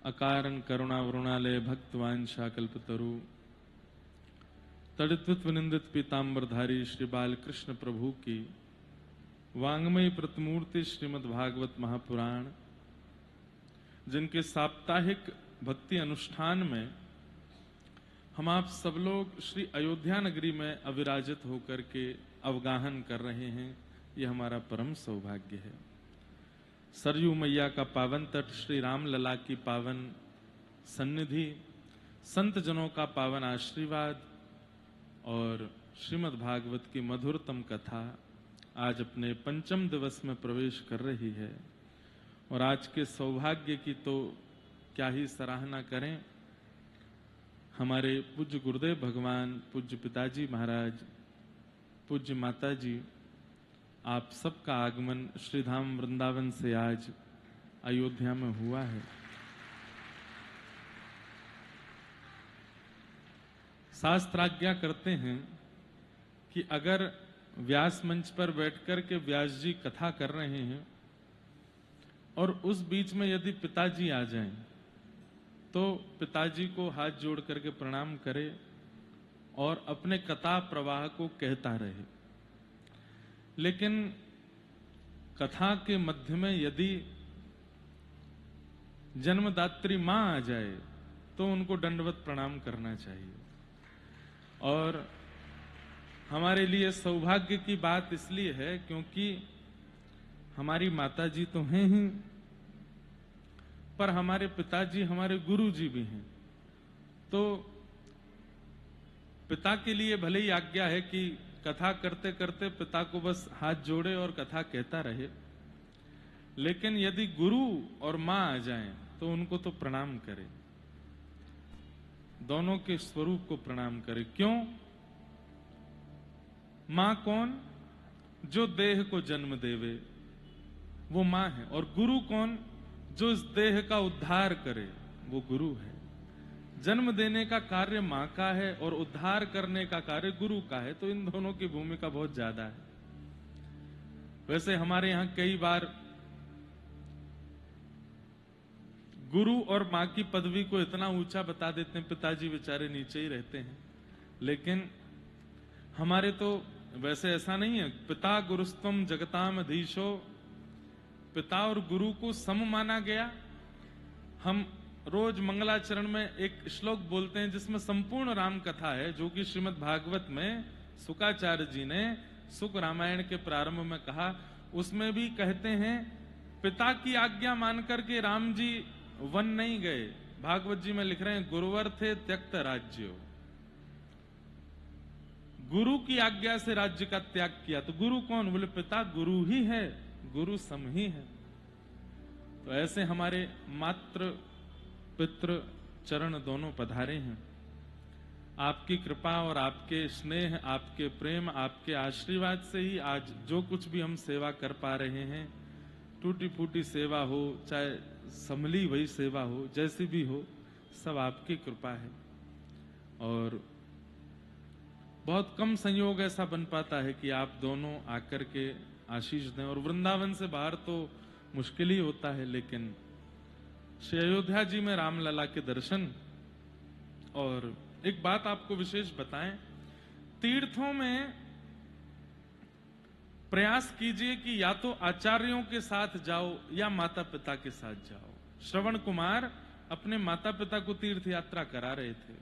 अकारण करुणावरुणालय भक्तवांछा कल्पतरु तड़ित्व निंदित पीताम्बरधारी श्री बालकृष्ण प्रभु की वांग्मयी प्रतिमूर्ति श्रीमद् भागवत महापुराण, जिनके साप्ताहिक भक्ति अनुष्ठान में हम आप सब लोग श्री अयोध्या नगरी में अविराजित होकर के अवगाहन कर रहे हैं, यह हमारा परम सौभाग्य है। सरयू मैया का पावन तट, श्री राम लला की पावन सन्निधि, संत जनों का पावन आशीर्वाद और श्रीमद् भागवत की मधुरतम कथा आज अपने पंचम दिवस में प्रवेश कर रही है। और आज के सौभाग्य की तो क्या ही सराहना करें। हमारे पूज्य गुरुदेव भगवान, पूज्य पिताजी महाराज, पूज्य माताजी, आप सबका आगमन श्रीधाम वृंदावन से आज अयोध्या में हुआ है। शास्त्राज्ञा करते हैं कि अगर व्यास मंच पर बैठकर के व्यास जी कथा कर रहे हैं और उस बीच में यदि पिताजी आ जाएं, तो पिताजी को हाथ जोड़ करके प्रणाम करे और अपने कथा प्रवाह को कहता रहे। लेकिन कथा के मध्य में यदि जन्मदात्री मां आ जाए तो उनको दंडवत प्रणाम करना चाहिए। और हमारे लिए सौभाग्य की बात इसलिए है क्योंकि हमारी माताजी तो हैं ही, पर हमारे पिताजी हमारे गुरुजी भी हैं। तो पिता के लिए भले ही आज्ञा है कि कथा करते करते पिता को बस हाथ जोड़े और कथा कहता रहे, लेकिन यदि गुरु और मां आ जाएं तो उनको तो प्रणाम करे, दोनों के स्वरूप को प्रणाम करे। क्यों? मां कौन? जो देह को जन्म देवे, वो मां है। और गुरु कौन? जो इस देह का उद्धार करे, वो गुरु है। जन्म देने का कार्य मां का है और उद्धार करने का कार्य गुरु का है, तो इन दोनों की भूमिका बहुत ज्यादा है। वैसे हमारे यहां कई बार गुरु और मां की पदवी को इतना ऊंचा बता देते हैं, पिताजी बेचारे नीचे ही रहते हैं। लेकिन हमारे तो वैसे ऐसा नहीं है। पिता गुरुस्तम जगताम अधीशो, पिता और गुरु को सम माना गया। हम रोज मंगलाचरण में एक श्लोक बोलते हैं जिसमें संपूर्ण राम कथा है, जो कि श्रीमद् भागवत में शुकाचार्य जी ने शुक रामायण के प्रारंभ में कहा। उसमें भी कहते हैं पिता की आज्ञा मानकर के राम जी वन नहीं गए। भागवत जी में लिख रहे हैं गुरुवर थे त्यक्त राज्यो, गुरु की आज्ञा से राज्य का त्याग किया। तो गुरु कौन? बोले पिता गुरु ही है, गुरु सम ही है। तो ऐसे हमारे मात्र पितृ चरण दोनों पधारे हैं। आपकी कृपा और आपके स्नेह, आपके प्रेम, आपके आशीर्वाद से ही आज जो कुछ भी हम सेवा कर पा रहे हैं, टूटी फूटी सेवा हो चाहे संभली हुई सेवा हो, जैसी भी हो, सब आपकी कृपा है। और बहुत कम संयोग ऐसा बन पाता है कि आप दोनों आकर के आशीष दें। और वृंदावन से बाहर तो मुश्किल ही होता है, लेकिन श्री अयोध्या जी में रामलला के दर्शन। और एक बात आपको विशेष बताएं, तीर्थों में प्रयास कीजिए कि या तो आचार्यों के साथ जाओ या माता पिता के साथ जाओ। श्रवण कुमार अपने माता पिता को तीर्थ यात्रा करा रहे थे।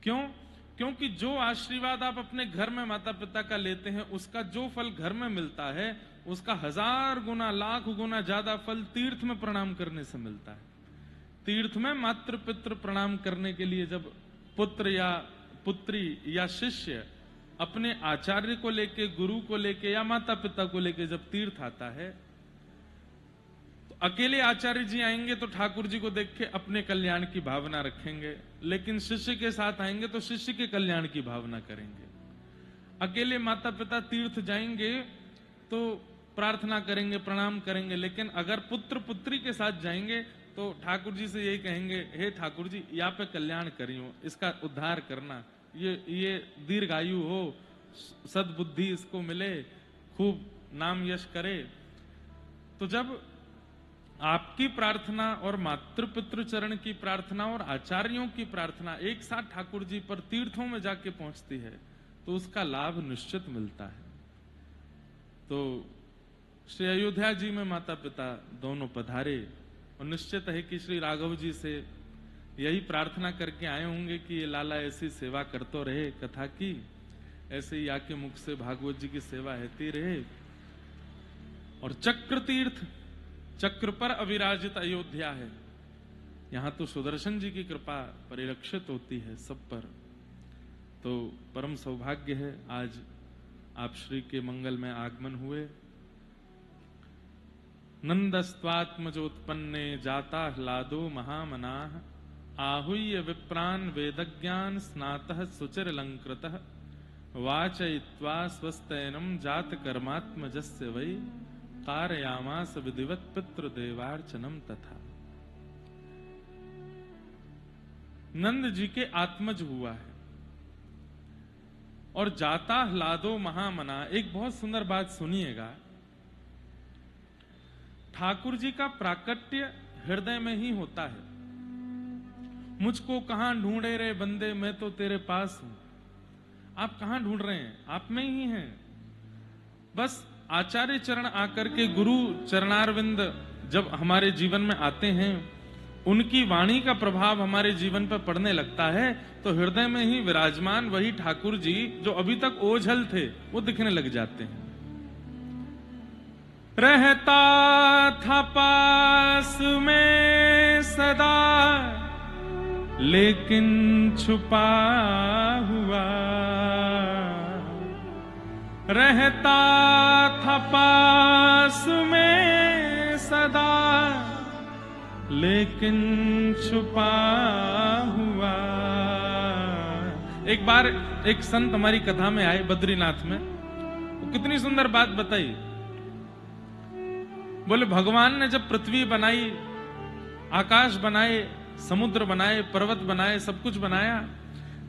क्यों? क्योंकि जो आशीर्वाद आप अपने घर में माता पिता का लेते हैं, उसका जो फल घर में मिलता है, उसका 1000 गुना, लाख गुना ज्यादा फल तीर्थ में प्रणाम करने से मिलता है। तीर्थ में मातृ पितृ प्रणाम करने के लिए जब पुत्र या पुत्री या शिष्य अपने आचार्य को लेके, गुरु को लेके या माता पिता को लेके जब तीर्थ आता है, तो अकेले आचार्य जी आएंगे तो ठाकुर जी को देख के अपने कल्याण की भावना रखेंगे, लेकिन शिष्य के साथ आएंगे तो शिष्य के कल्याण की भावना करेंगे। अकेले माता पिता तीर्थ जाएंगे तो प्रार्थना करेंगे, प्रणाम करेंगे, लेकिन अगर पुत्र पुत्री के साथ जाएंगे तो ठाकुर जी से यही कहेंगे, हे ठाकुर जी यहाँ पे कल्याण करियो, इसका उद्धार करना, ये दीर्घायु हो, सद्बुद्धि इसको मिले, खूब नाम यश करे। तो जब आपकी प्रार्थना और मातृ पितृ चरण की प्रार्थना और आचार्यों की प्रार्थना एक साथ ठाकुर जी पर तीर्थों में जाके पहुंचती है तो उसका लाभ निश्चित मिलता है। तो श्री अयोध्या जी में माता पिता दोनों पधारे और निश्चित है कि श्री राघव जी से यही प्रार्थना करके आए होंगे कि ये लाला ऐसी सेवा करते रहे, कथा की ऐसे ही आके मुख से भागवत जी की सेवा होती रहे। और चक्र तीर्थ, चक्र पर अविराजित अयोध्या है, यहां तो सुदर्शन जी की कृपा परिलक्षित होती है सब पर। तो परम सौभाग्य है आज आप श्री के मंगल में आगमन हुए। नंदस्त्वात्मजोत्पन्ने जाता ह्लादो महामनाः आहूय विप्रान वेदज्ञान स्नातः सुचिरलंकृतः वाचयित्वा स्वस्तैनम जात कर्मात्मजस्य वै कारयामास विधिवत पितृदेवार्चनम तथा। नंद जी के आत्मज हुआ है और जाता ह्लादो महामना। एक बहुत सुंदर बात सुनिएगा, ठाकुर जी का प्राकट्य हृदय में ही होता है। मुझको कहां ढूंढे रे बंदे, मैं तो तेरे पास हूं। आप कहां ढूंढ रहे हैं? आप में ही हैं। बस आचार्य चरण आकर के, गुरु चरणारविंद जब हमारे जीवन में आते हैं, उनकी वाणी का प्रभाव हमारे जीवन पर पड़ने लगता है तो हृदय में ही विराजमान वही ठाकुर जी जो अभी तक ओझल थे वो दिखने लग जाते हैं। रहता था पास में सदा लेकिन छुपा हुआ, रहता था पास में सदा लेकिन छुपा हुआ। एक बार एक संत हमारी कथा में आए बद्रीनाथ में, वो कितनी सुंदर बात बताई। बोले भगवान ने जब पृथ्वी बनाई, आकाश बनाए, समुद्र बनाए, पर्वत बनाए, सब कुछ बनाया,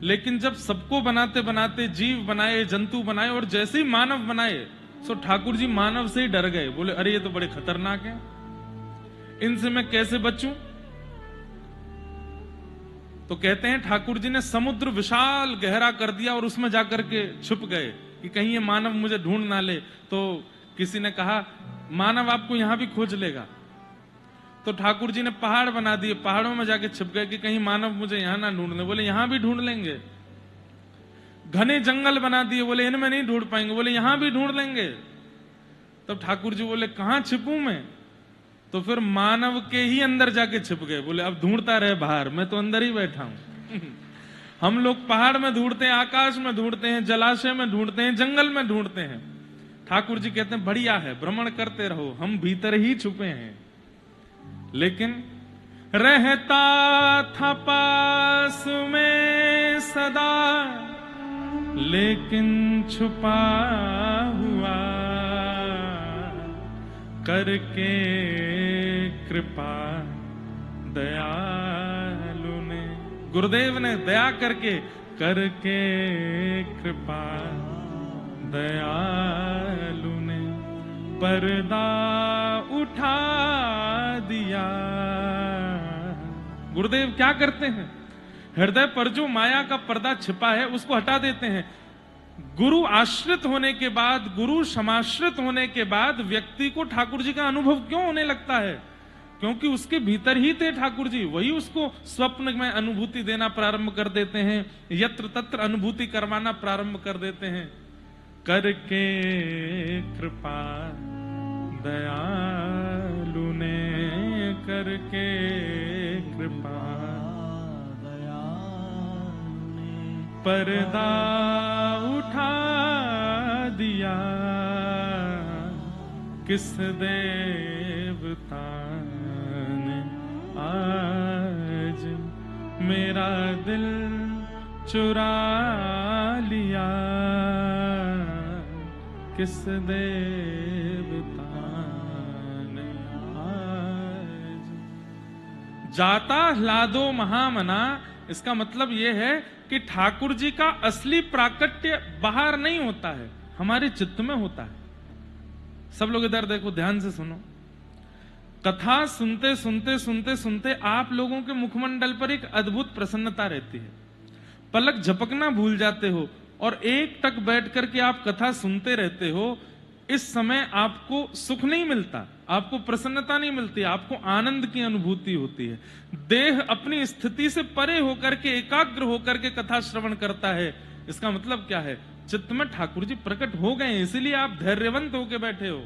लेकिन जब सबको बनाते बनाते जीव बनाए, जंतु बनाए और जैसे ही मानव बनाए तो ठाकुर जी मानव से ही डर गए। बोले अरे ये तो बड़े खतरनाक हैं, इनसे मैं कैसे बचूं? तो कहते हैं ठाकुर जी ने समुद्र विशाल गहरा कर दिया और उसमें जाकर के छुप गए कि कहीं ये मानव मुझे ढूंढ ना ले। तो किसी ने कहा मानव आपको यहां भी खोज लेगा। तो ठाकुर जी ने पहाड़ बना दिए, पहाड़ों में जाके छिप गए कि कहीं मानव मुझे यहां ना ढूंढ ले। बोले यहां भी ढूंढ लेंगे। घने जंगल बना दिए, बोले इनमें नहीं ढूंढ पाएंगे। बोले यहां भी ढूंढ लेंगे। तब ठाकुर जी बोले कहां छिपूं मैं? तो फिर मानव के ही अंदर जाके छिप गए। बोले अब ढूंढता रहे बाहर, मैं तो अंदर ही बैठा हूं। हम लोग पहाड़ में ढूंढते हैं, आकाश में ढूंढते हैं, जलाशय में ढूंढते हैं, जंगल में ढूंढते हैं। ठाकुर जी कहते हैं बढ़िया है, भ्रमण करते रहो, हम भीतर ही छुपे हैं। लेकिन रहता था पास में सदा लेकिन छुपा हुआ, करके कृपा दयालु ने, गुरुदेव ने दया करके कृपा दयालु ने पर्दा उठा दिया। गुरुदेव क्या करते हैं? हृदय पर जो माया का पर्दा छिपा है उसको हटा देते हैं। गुरु आश्रित होने के बाद, गुरु समाश्रित होने के बाद व्यक्ति को ठाकुर जी का अनुभव क्यों होने लगता है? क्योंकि उसके भीतर ही थे ठाकुर जी, वही उसको स्वप्न में अनुभूति देना प्रारंभ कर देते हैं, यत्र तत्र अनुभूति करवाना प्रारंभ कर देते हैं। करके कृपा दयालु ने, करके कृपा दयालु ने पर्दा उठा दिया। किस देवता ने आज मेरा दिल चुरा लिया? किस देवता ने आज। जाता ह्लादो महामना, इसका मतलब यह है कि ठाकुर जी का असली प्राकट्य बाहर नहीं होता है, हमारे चित्त में होता है। सब लोग इधर देखो, ध्यान से सुनो। कथा सुनते सुनते सुनते सुनते आप लोगों के मुखमंडल पर एक अद्भुत प्रसन्नता रहती है, पलक झपकना भूल जाते हो और एक टक बैठ करके आप कथा सुनते रहते हो। इस समय आपको सुख नहीं मिलता, आपको प्रसन्नता नहीं मिलती, आपको आनंद की अनुभूति होती है। देह अपनी स्थिति से परे होकर के, एकाग्र होकर के कथा श्रवण करता है। इसका मतलब क्या है? चित्त में ठाकुर जी प्रकट हो गए, इसीलिए आप धैर्यवंत होकर बैठे हो।